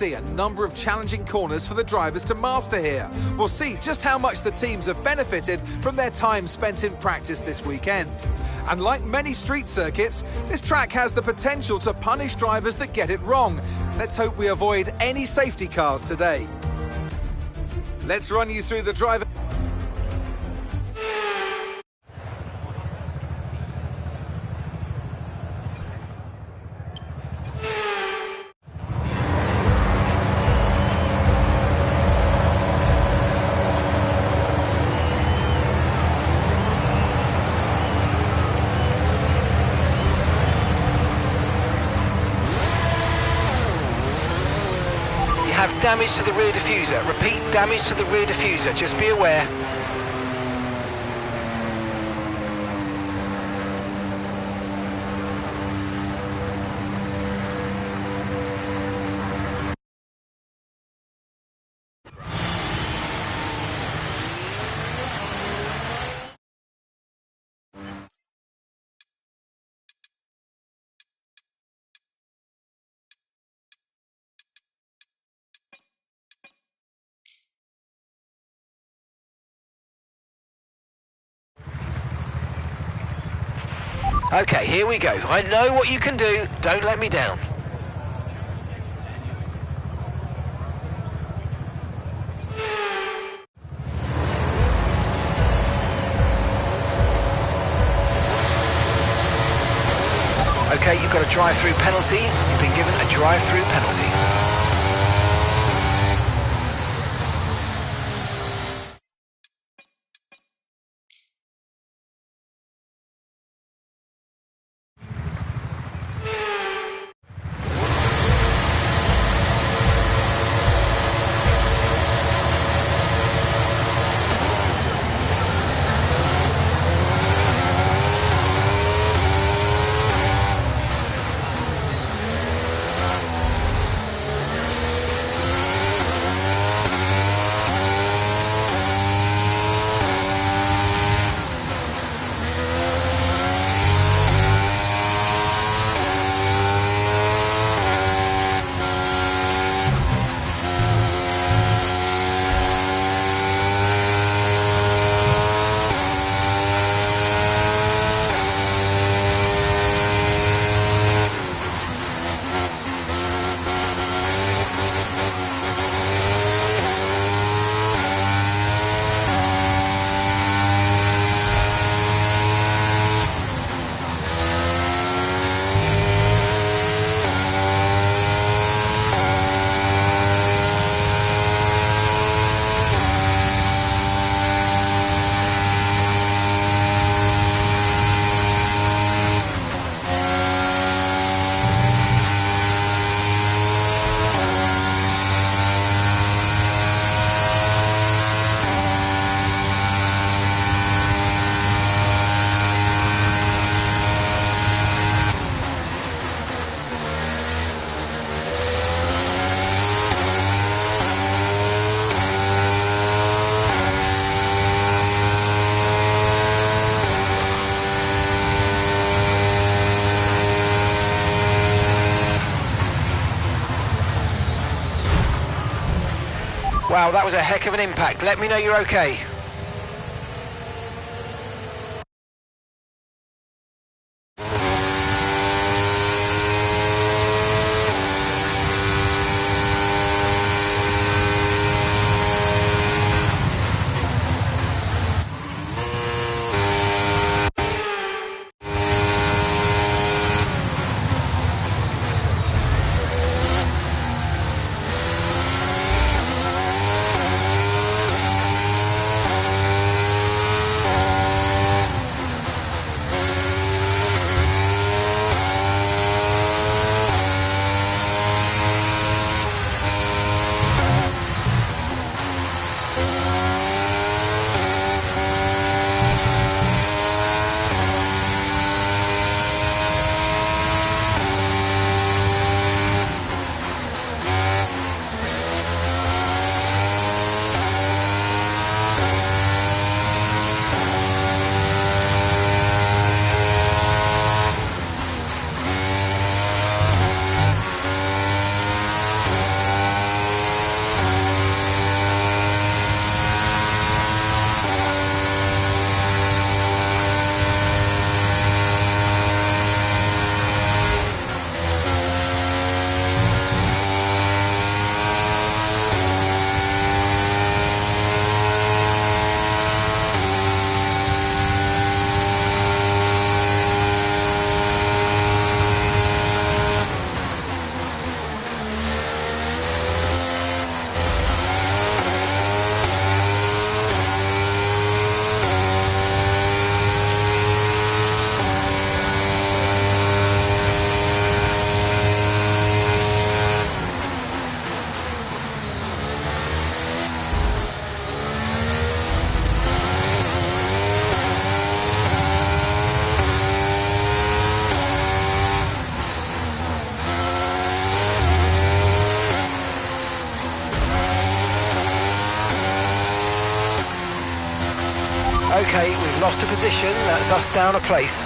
See a number of challenging corners for the drivers to master here. We'll see just how much the teams have benefited from their time spent in practice this weekend. And like many street circuits, this track has the potential to punish drivers that get it wrong. Let's hope we avoid any safety cars today. Let's run you through the driver. Have damage to the rear diffuser. Repeat, damage to the rear diffuser. Just be aware. Okay, here we go. I know what you can do. Don't let me down. Okay, you've got a drive-through penalty. You've been given a drive-through penalty. Wow, that was a heck of an impact. Let me know you're okay. Okay, we've lost a position. That's us down a place.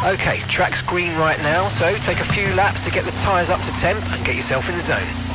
Okay, track's green right now, so take a few laps to get the tyres up to temp and get yourself in the zone.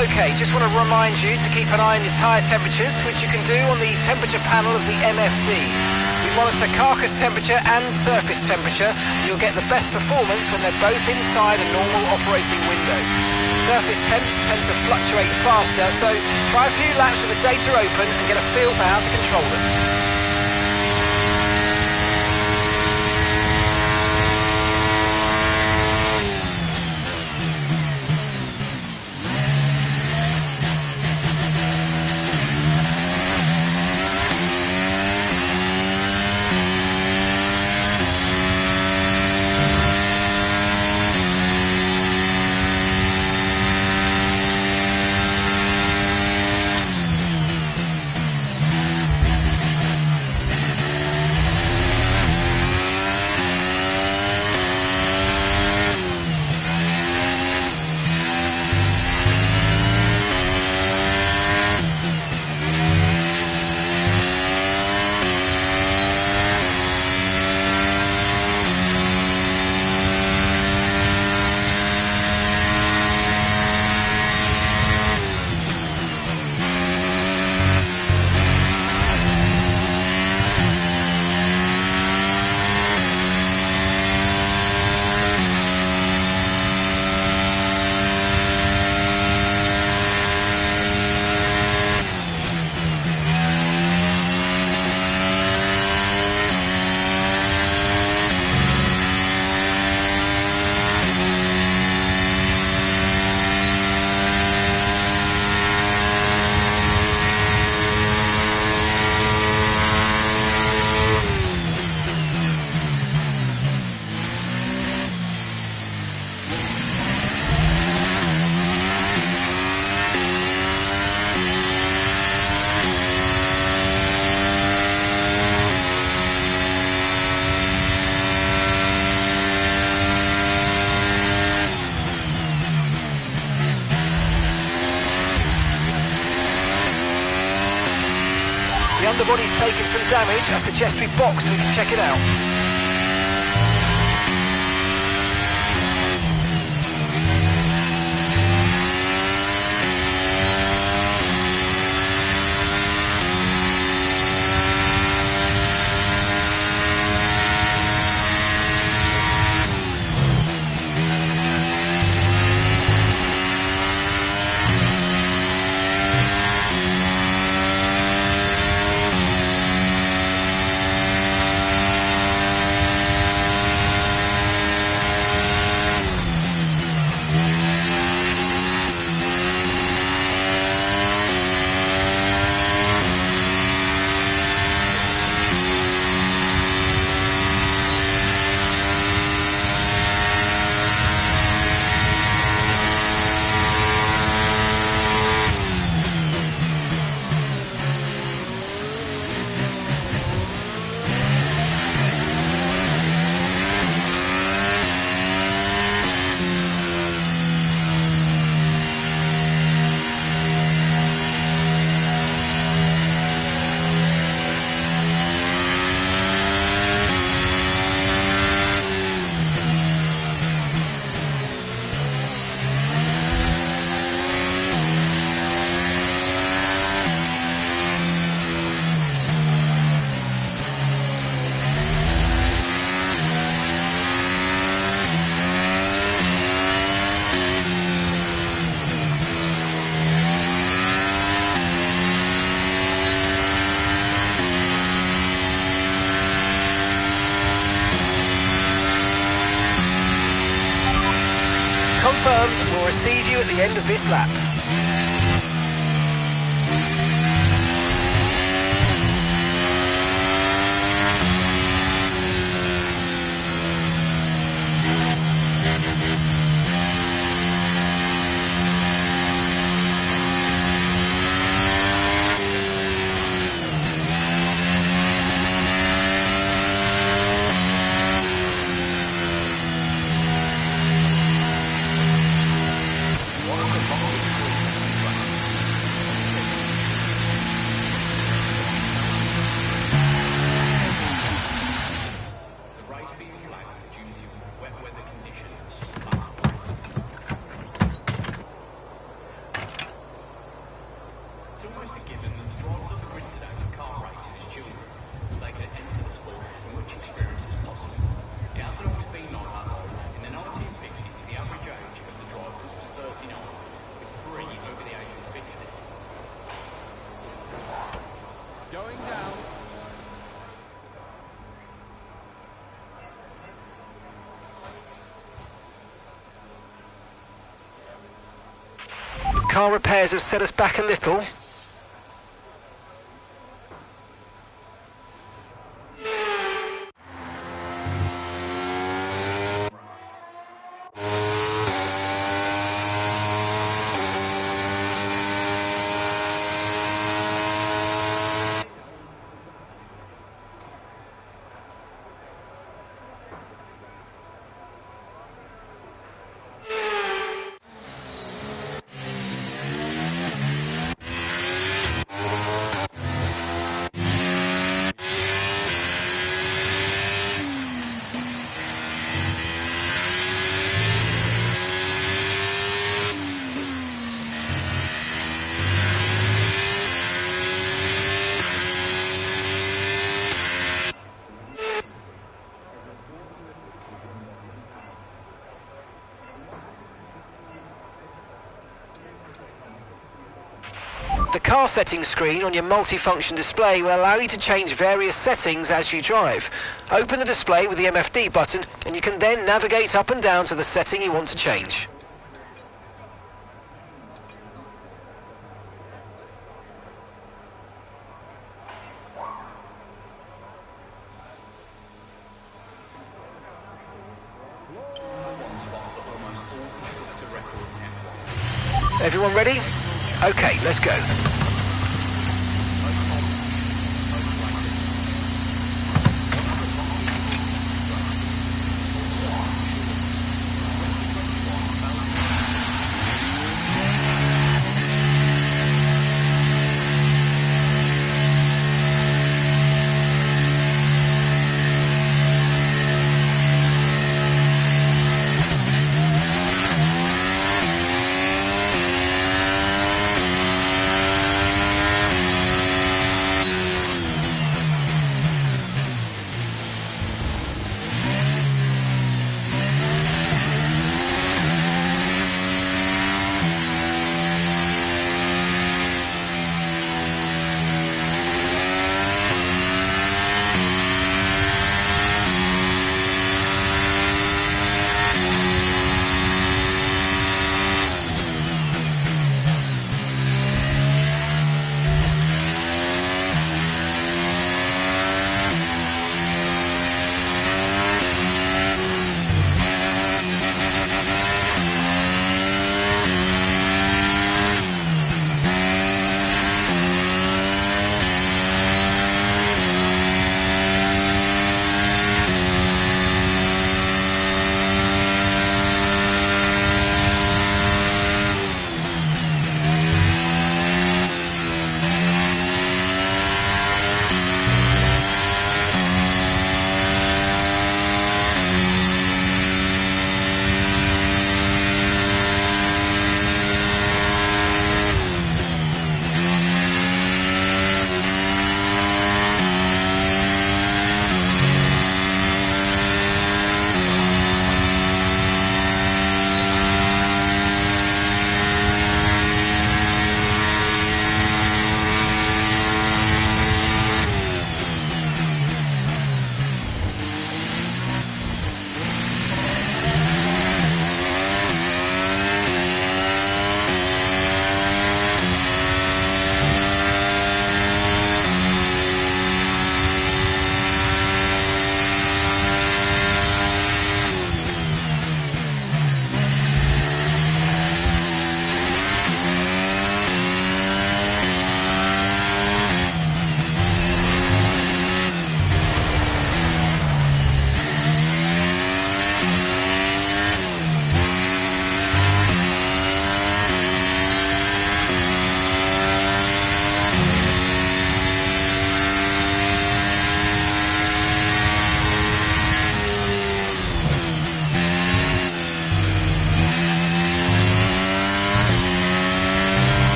Okay, just want to remind you to keep an eye on your tyre temperatures, which you can do on the temperature panel of the MFD. We monitor carcass temperature and surface temperature. You'll get the best performance when they're both inside a normal operating window. Surface temps tend to fluctuate faster, so try a few laps with the data open and get a feel for how to control them. underbody's taken some damage, I suggest we box and we can check it out. Confirmed, we'll receive you at the end of this lap. Car repairs have set us back a little. The car settings screen on your multifunction display will allow you to change various settings as you drive. Open the display with the MFD button and you can then navigate up and down to the setting you want to change. Everyone ready? Okay, let's go.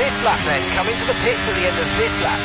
this lap then. Come into the pits at the end of this lap.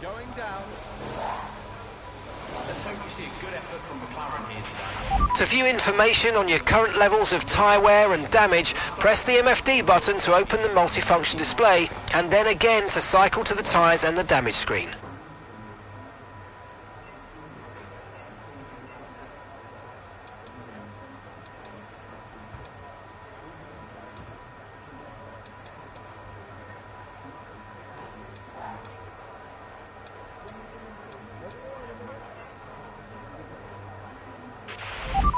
Going down. Let's hope you see a good effort from McLaren here today. To view information on your current levels of tyre wear and damage, press the MFD button to open the multifunction display, and then again to cycle to the tyres and the damage screen.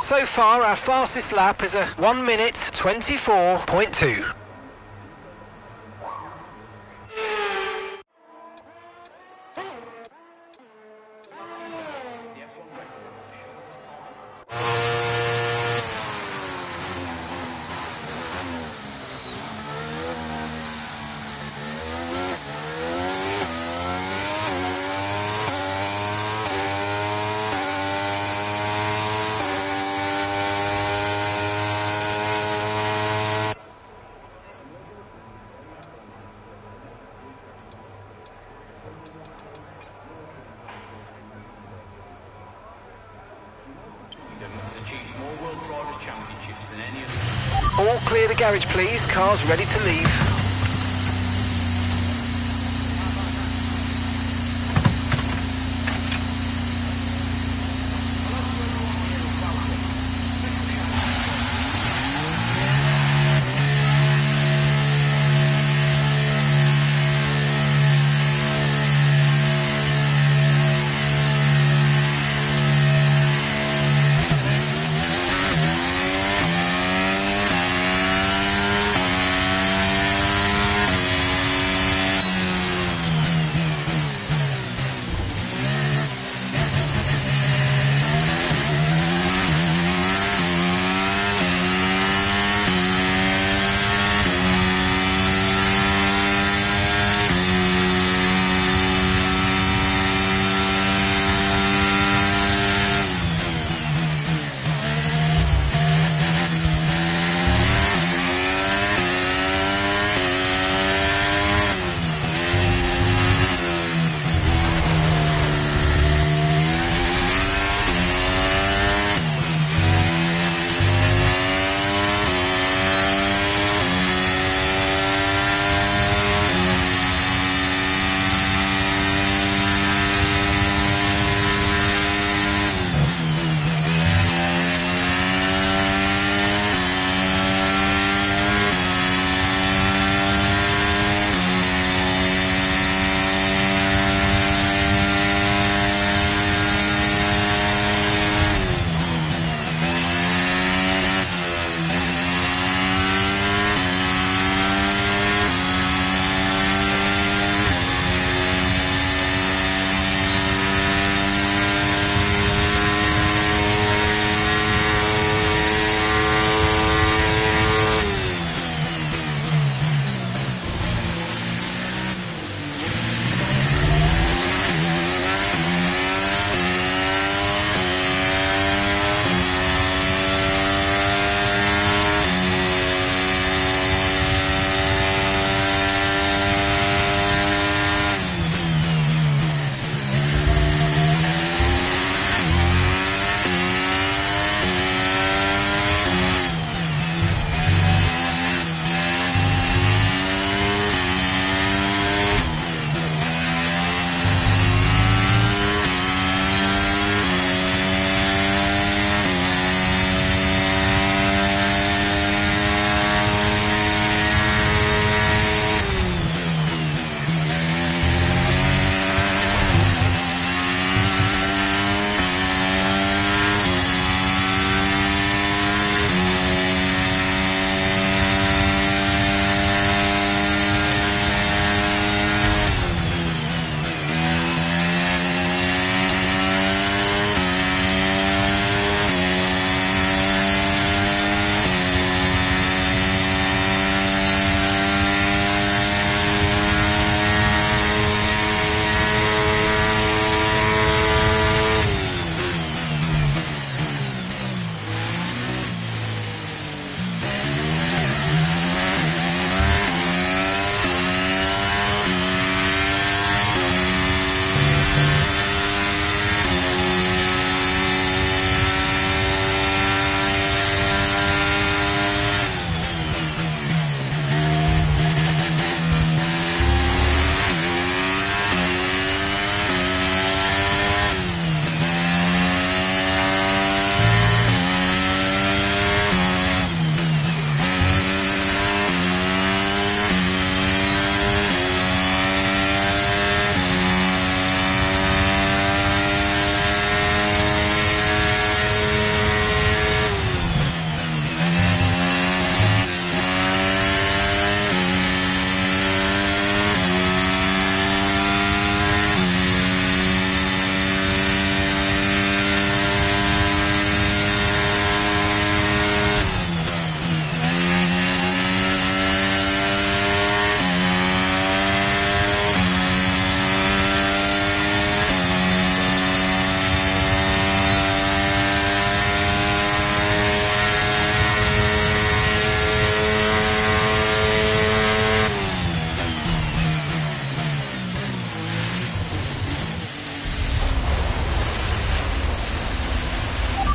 So far, our fastest lap is a 1 minute 24.2. All clear the garage, please. Cars ready to leave.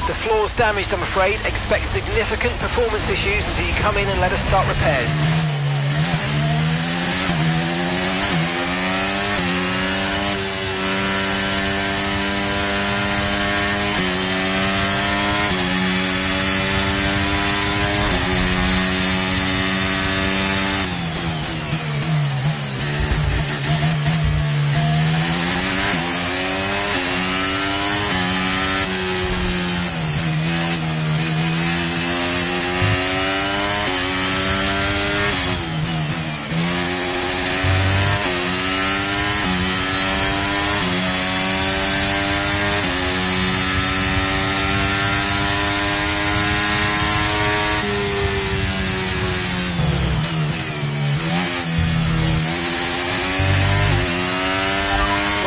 The floor's damaged, I'm afraid. Expect significant performance issues until you come in and let us start repairs.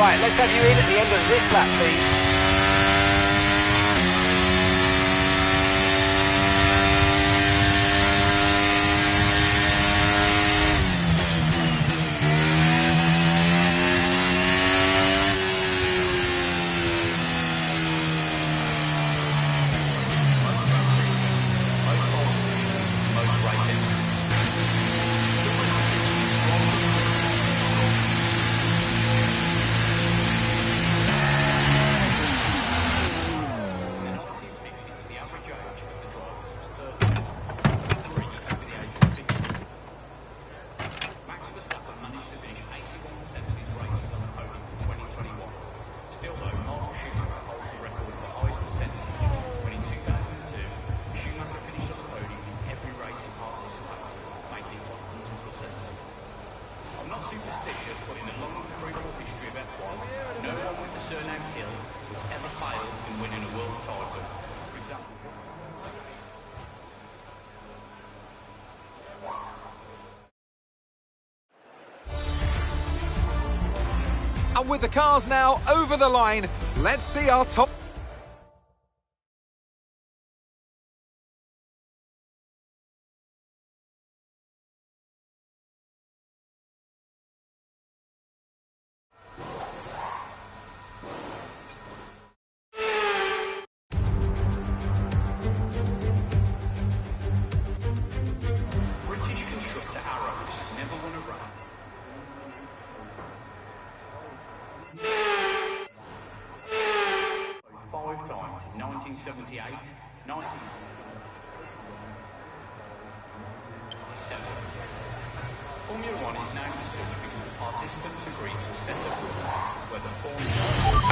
Right, let's have you in at the end of this lap, please. And with the cars now over the line, let's see our top...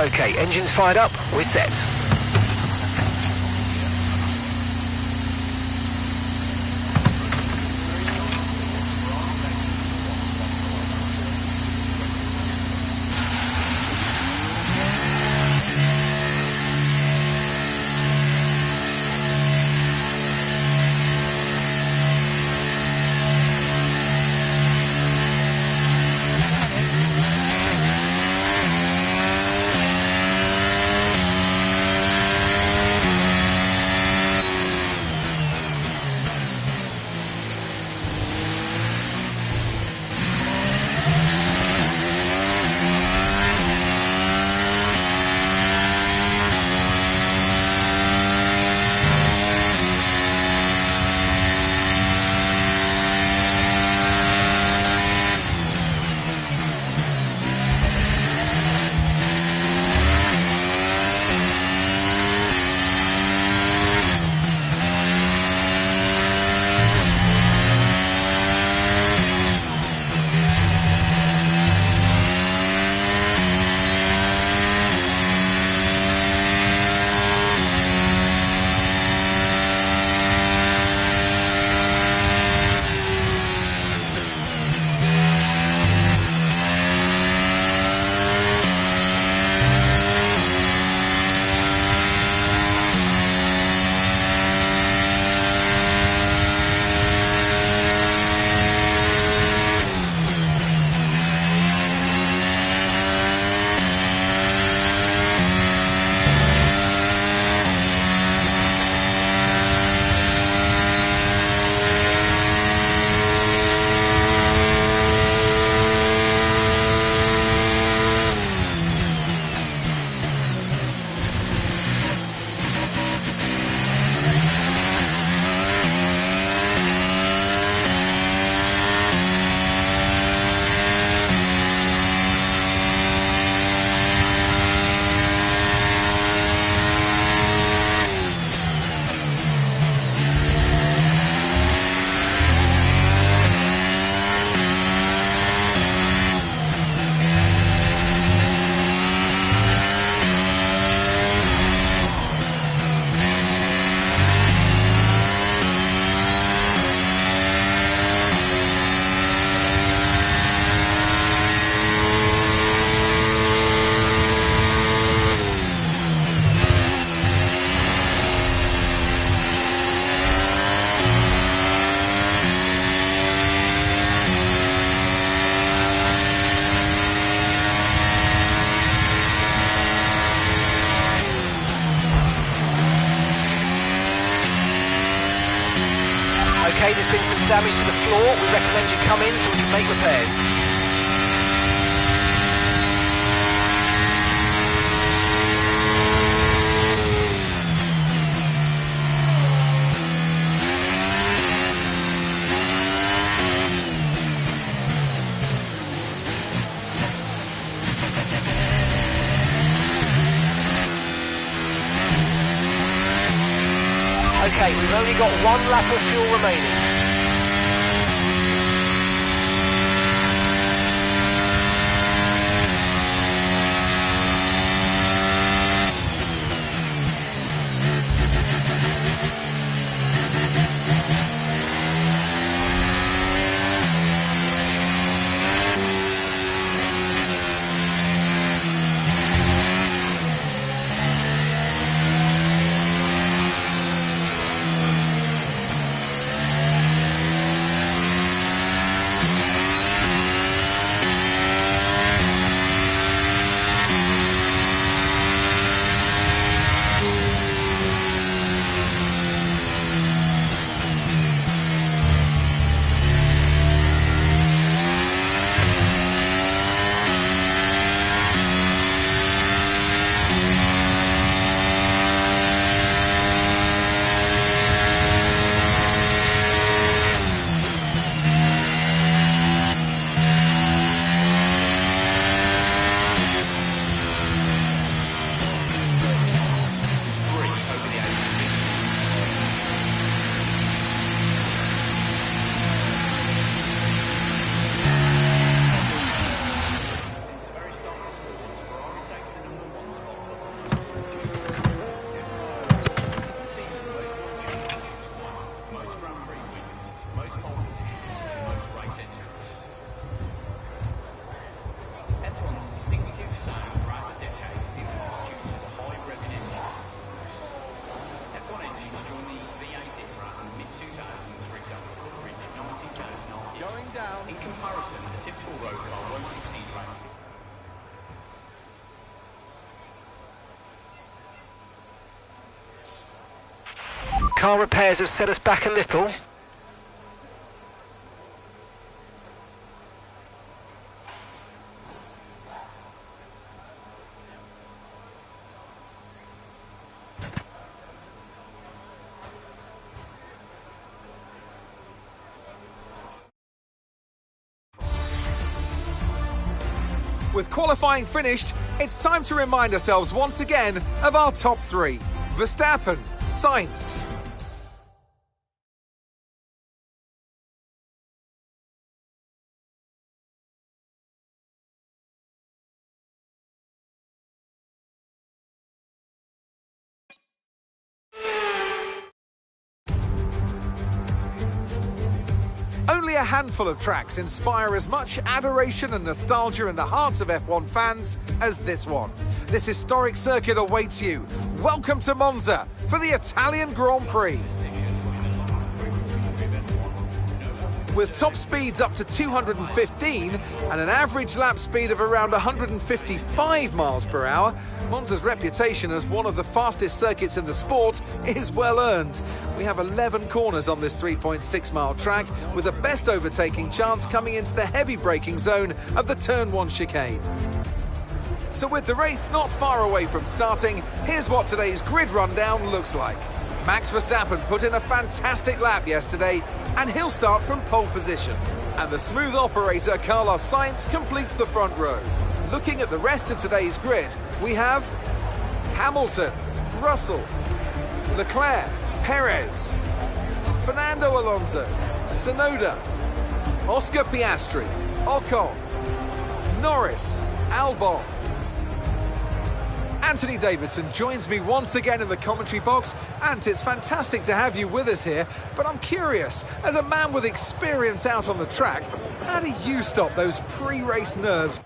Okay, engines fired up, we're set. Okay, there's been some damage to the floor. We recommend you come in so we can make repairs. Okay, we've only got one lap of fuel remaining. In comparison, a typical road car won't exceed range. Car repairs have set us back a little. With qualifying finished, it's time to remind ourselves once again of our top three. Verstappen, Sainz. Only a handful of tracks inspire as much adoration and nostalgia in the hearts of F1 fans as this one. This historic circuit awaits you. Welcome to Monza for the Italian Grand Prix. With top speeds up to 215 and an average lap speed of around 155 miles per hour, Monza's reputation as one of the fastest circuits in the sport is well earned. We have 11 corners on this 3.6-mile track, with the best overtaking chance coming into the heavy braking zone of the Turn 1 chicane. So with the race not far away from starting, here's what today's grid rundown looks like. Max Verstappen put in a fantastic lap yesterday, and he'll start from pole position. And the smooth operator Carlos Sainz completes the front row. Looking at the rest of today's grid, we have Hamilton, Russell, Leclerc, Perez, Fernando Alonso, Tsunoda, Oscar Piastri, Ocon, Norris, Albon. Anthony Davidson joins me once again in the commentary box, and it's fantastic to have you with us here, but I'm curious, as a man with experience out on the track, how do you stop those pre-race nerves?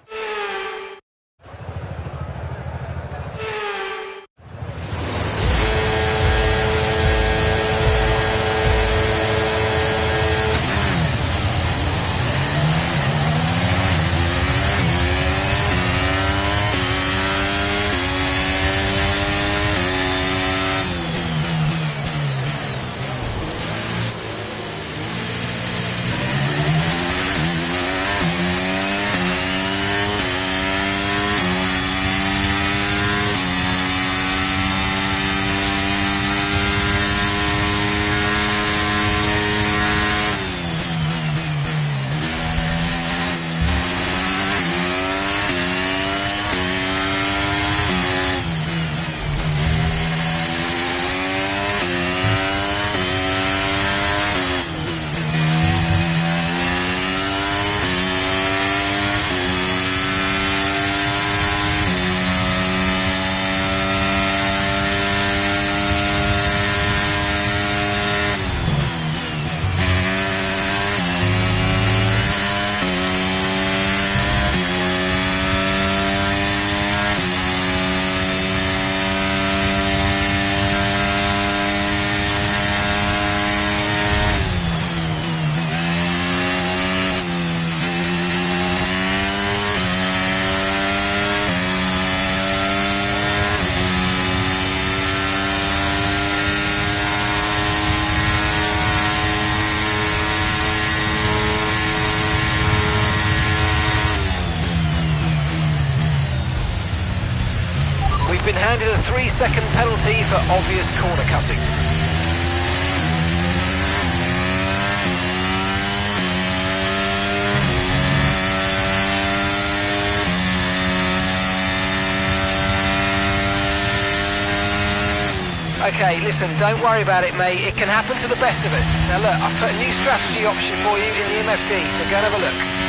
3-second penalty for obvious corner cutting. Okay, listen, don't worry about it, mate. It can happen to the best of us. Now look, I've put a new strategy option for you in the MFD, so go and have a look.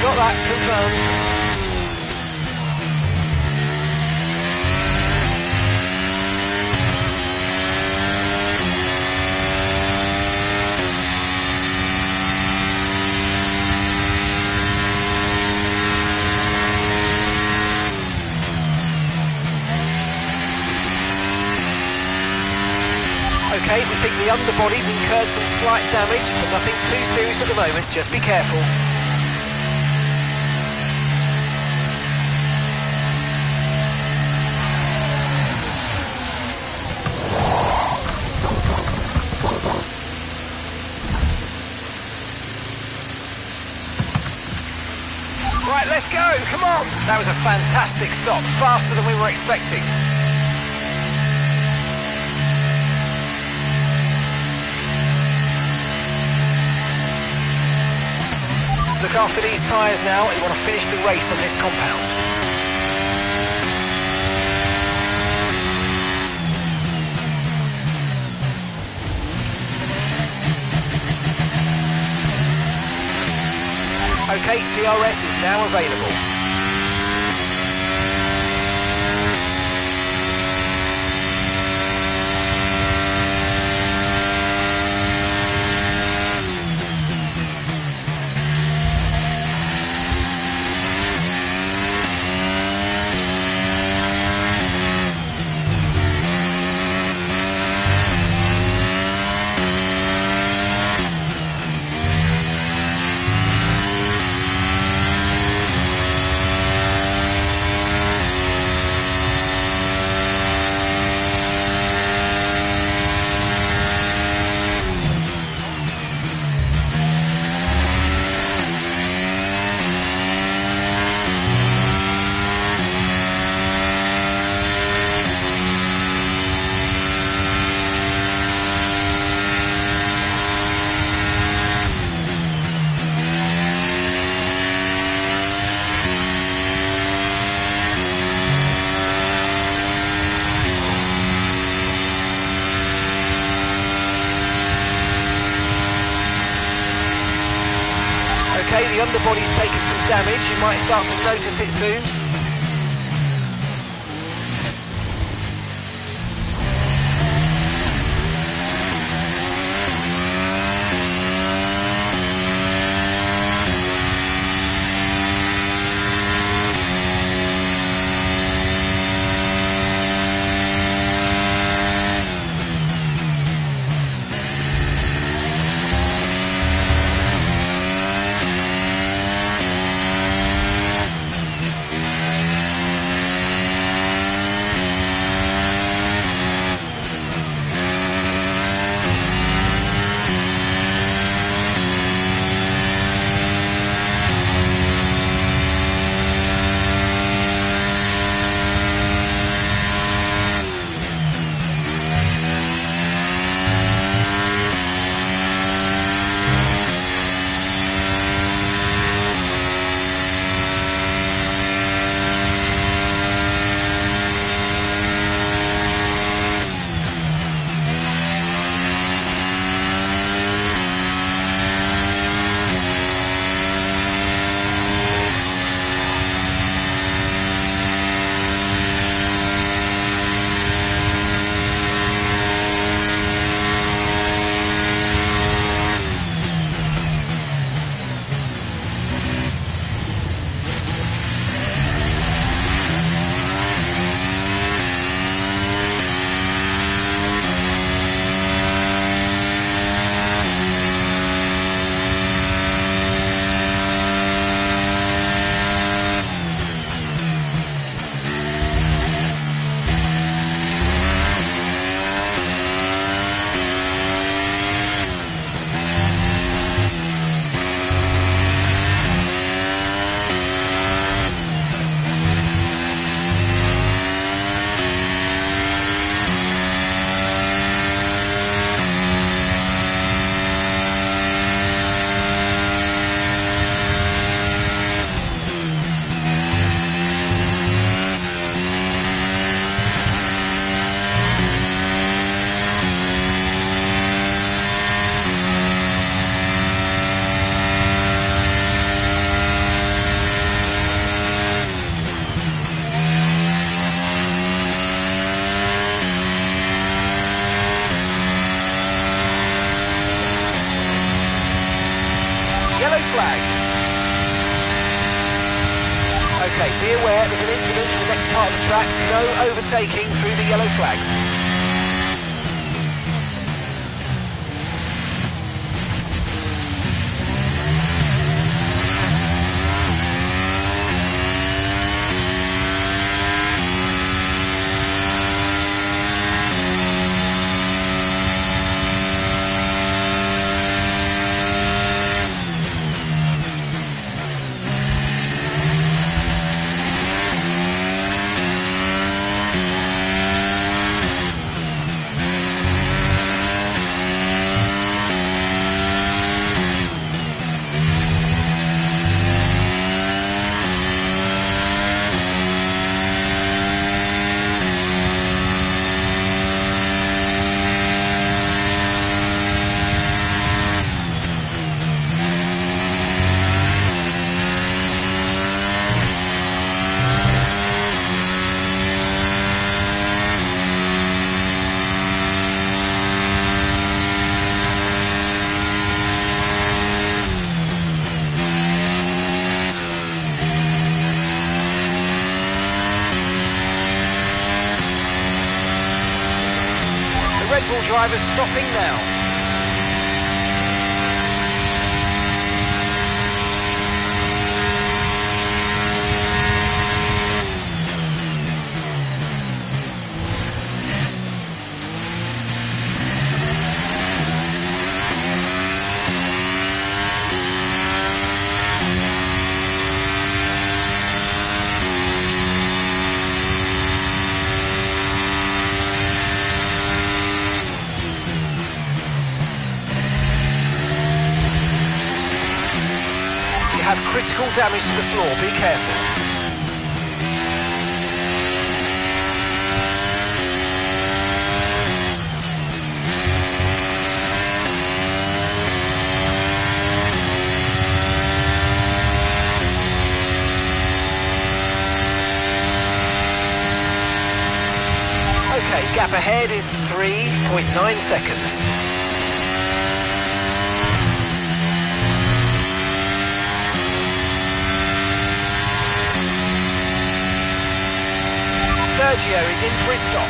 Got that, confirmed. Okay, we think the underbody's incurred some slight damage, but nothing too serious at the moment. Just be careful. Right, let's go, come on! That was a fantastic stop, faster than we were expecting. Look after these tyres now, you want to finish the race on this compound. Okay, DRS is now available. Okay, the underbody's taken some damage. You might start to notice it soon. Okay, be aware there's an incident in the next part of the track. No overtaking through the yellow flags. Red Bull drivers stopping now. Have critical damage to the floor, be careful. Okay, gap ahead is 3.9 seconds. Sergio is in for his stop.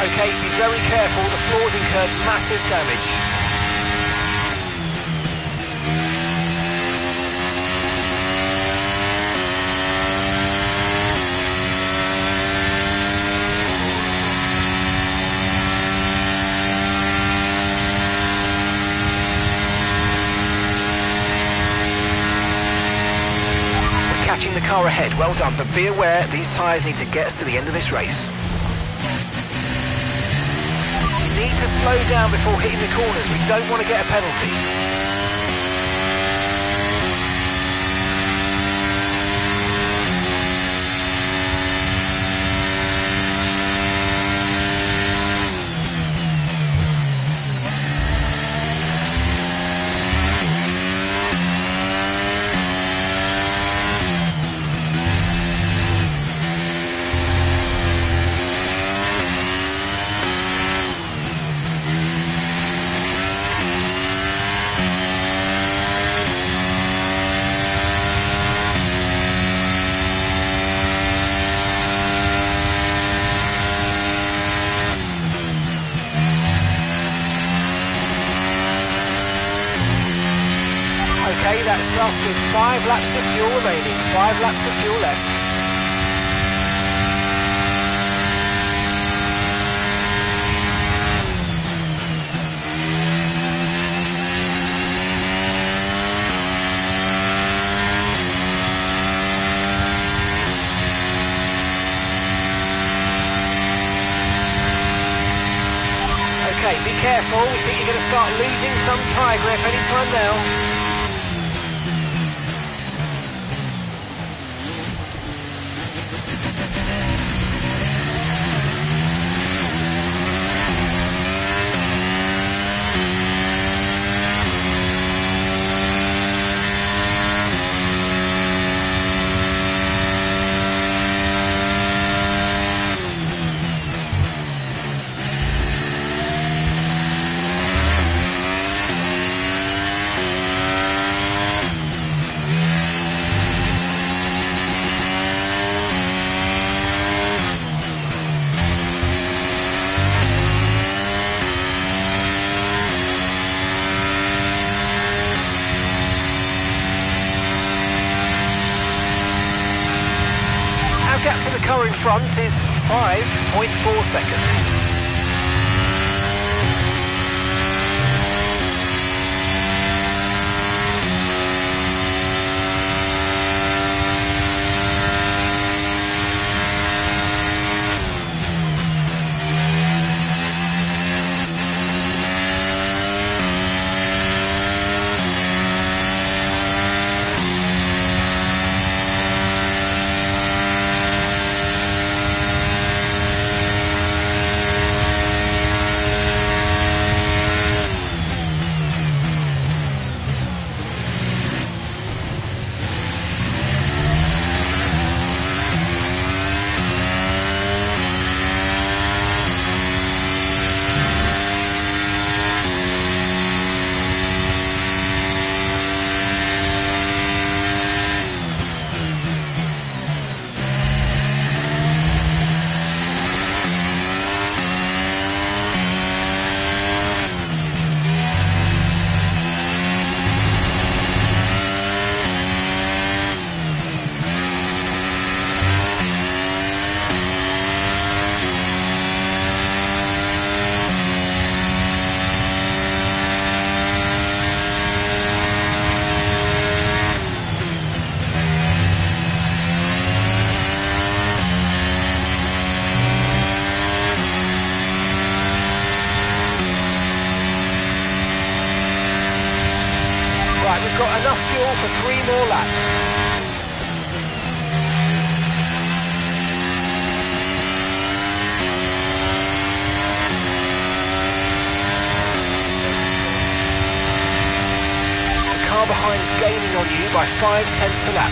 Okay, be very careful, the floor's incurred massive damage. We're catching the car ahead, well done, but be aware these tyres need to get us to the end of this race. Need to slow down before hitting the corners. We don't want to get a penalty. Okay, that's us with 5 laps of fuel remaining. 5 laps of fuel left. Okay, be careful. We think you're going to start losing some tyre grip any time now. Gap to the car in front is 5.4 seconds. Right, we've got enough fuel for 3 more laps. The car behind's gaining on you by 5/10 a lap.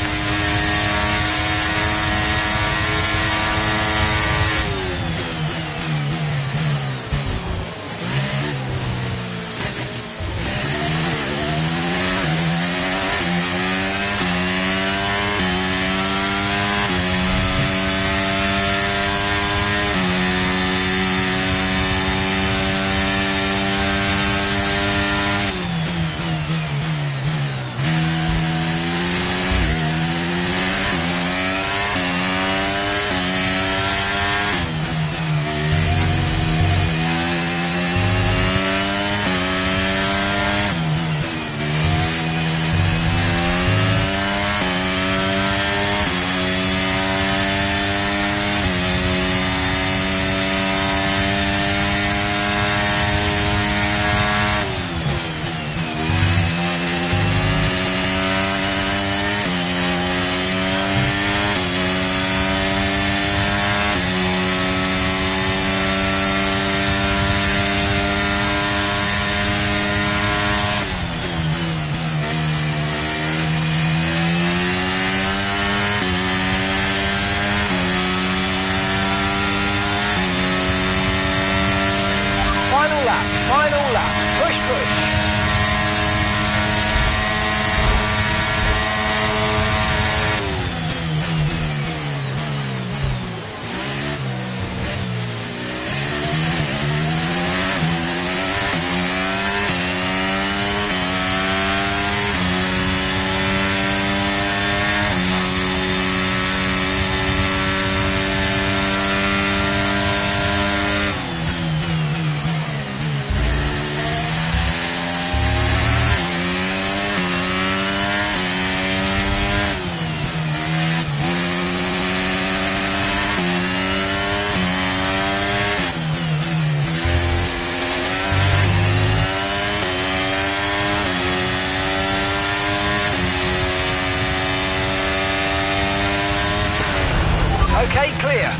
Okay, clear.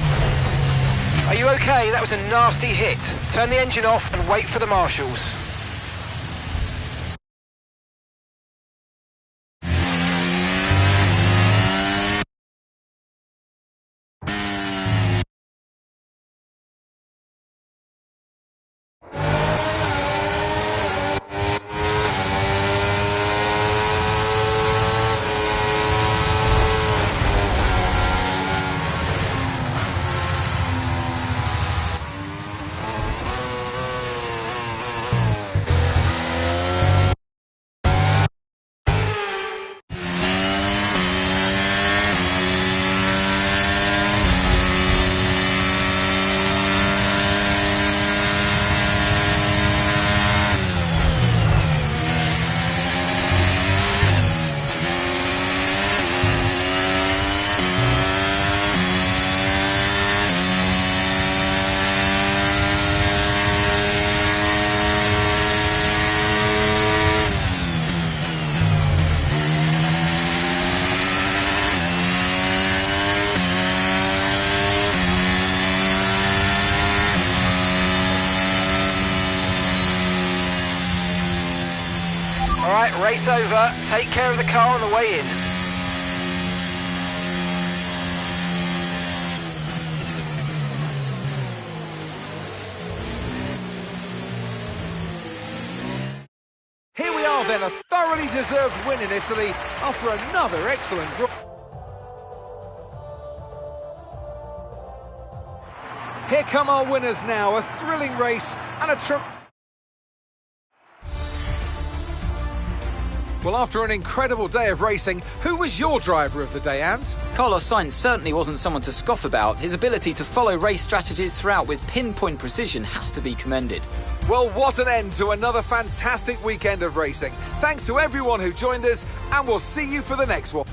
Are you okay? That was a nasty hit. Turn the engine off and wait for the marshals. All right, race over. Take care of the car on the way in. Here we are then, a thoroughly deserved win in Italy after another excellent group. Here come our winners now, a thrilling race and a Well, after an incredible day of racing, who was your driver of the day, Ant? Carlos Sainz certainly wasn't someone to scoff about. His ability to follow race strategies throughout with pinpoint precision has to be commended. Well, what an end to another fantastic weekend of racing. Thanks to everyone who joined us, and we'll see you for the next one.